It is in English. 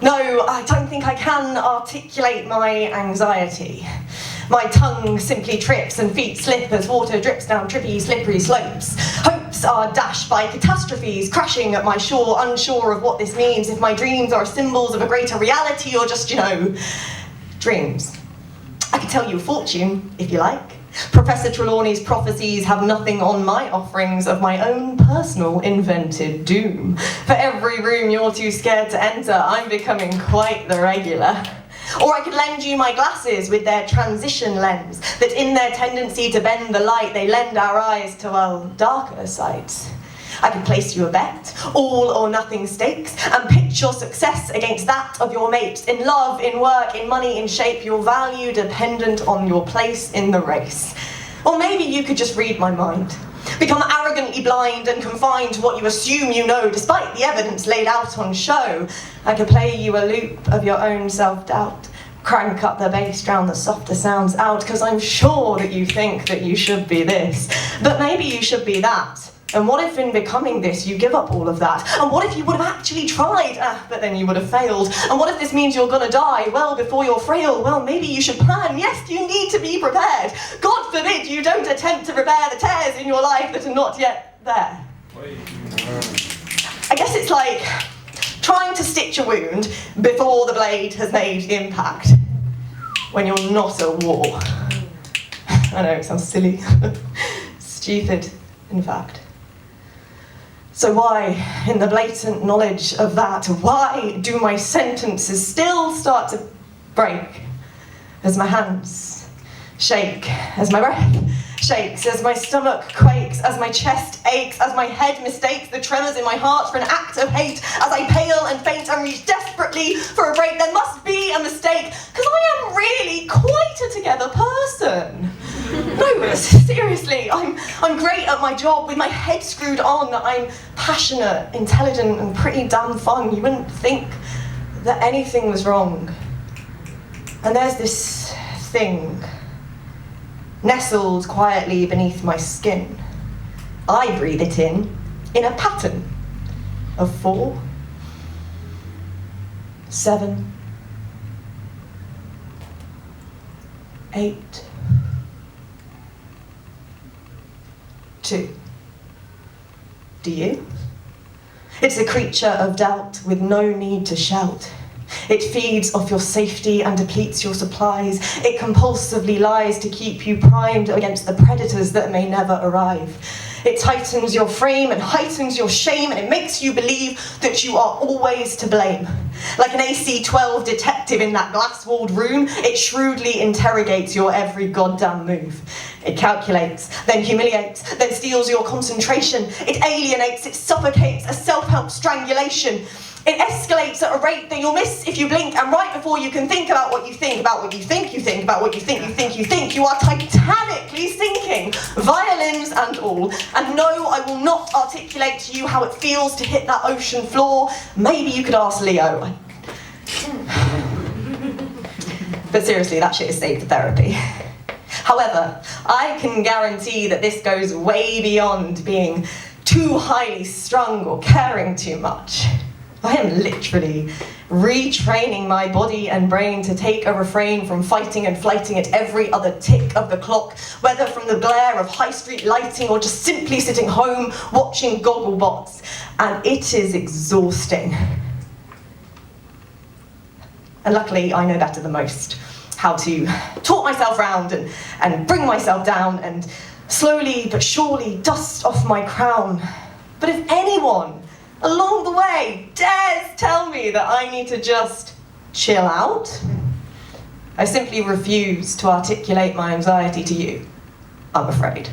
No, I don't think I can articulate my anxiety. My tongue simply trips and feet slip as water drips down trippy, slippery slopes. Hopes are dashed by catastrophes, crashing at my shore, unsure of what this means, if my dreams are symbols of a greater reality or just, dreams. I could tell you a fortune, if you like. Professor Trelawney's prophecies have nothing on my offerings of my own personal invented doom. For every room you're too scared to enter, I'm becoming quite the regular. Or I could lend you my glasses with their transition lens, that in their tendency to bend the light, they lend our eyes to, darker sights. I could place you a bet, all or nothing stakes, and pitch your success against that of your mates, in love, in work, in money, in shape, your value dependent on your place in the race. Or maybe you could just read my mind, become arrogantly blind and confined to what you assume you know, despite the evidence laid out on show. I could play you a loop of your own self-doubt, crank up the bass, drown the softer sounds out, because I'm sure that you think that you should be this, but maybe you should be that. And what if in becoming this you give up all of that? And what if you would have actually tried, but then you would have failed? And what if this means you're gonna die well before you're frail? Well, maybe you should plan. Yes, you need to be prepared. God forbid you don't attempt to repair the tears in your life that are not yet there. I guess it's like trying to stitch a wound before the blade has made the impact, when you're not at war. I know, it sounds silly. Stupid, in fact. So why, in the blatant knowledge of that, why do my sentences still start to break as my hands shake, as my breath shakes, as my stomach quakes, as my chest aches, as my head mistakes the tremors in my heart for an act of hate, as I pale and faint and reach desperately for a break? There must be a mistake, because I am really quite a together person. No, seriously, I'm great at my job with my head screwed on. I'm passionate, intelligent, and pretty damn fun. You wouldn't think that anything was wrong. And there's this thing nestled quietly beneath my skin. I breathe it in a pattern of 4, 7, 8, 2. Do you? It's a creature of doubt with no need to shout. It feeds off your safety and depletes your supplies. It compulsively lies to keep you primed against the predators that may never arrive. It tightens your frame and heightens your shame, and it makes you believe that you are always to blame. Like an AC-12 detective in that glass-walled room, it shrewdly interrogates your every goddamn move. It calculates, then humiliates, then steals your concentration. It alienates, it suffocates, a self-help strangulation. It escalates at a rate that you'll miss if you blink, and right before you can think about what you think, about what you think you think, about what you think you think you think, you are titanically sinking, violins and all. And no, I will not articulate to you how it feels to hit that ocean floor. Maybe you could ask Leo. But seriously, that shit is saved for therapy. However, I can guarantee that this goes way beyond being too highly strung or caring too much. I am literally retraining my body and brain to take a refrain from fighting and flighting at every other tick of the clock, whether from the glare of high street lighting or just simply sitting home watching Gogglebots. And it is exhausting. And luckily, I know better than most how to talk myself round and bring myself down and slowly but surely dust off my crown. But if anyone along the way dares tell me that I need to just chill out, I simply refuse to articulate my anxiety to you, I'm afraid.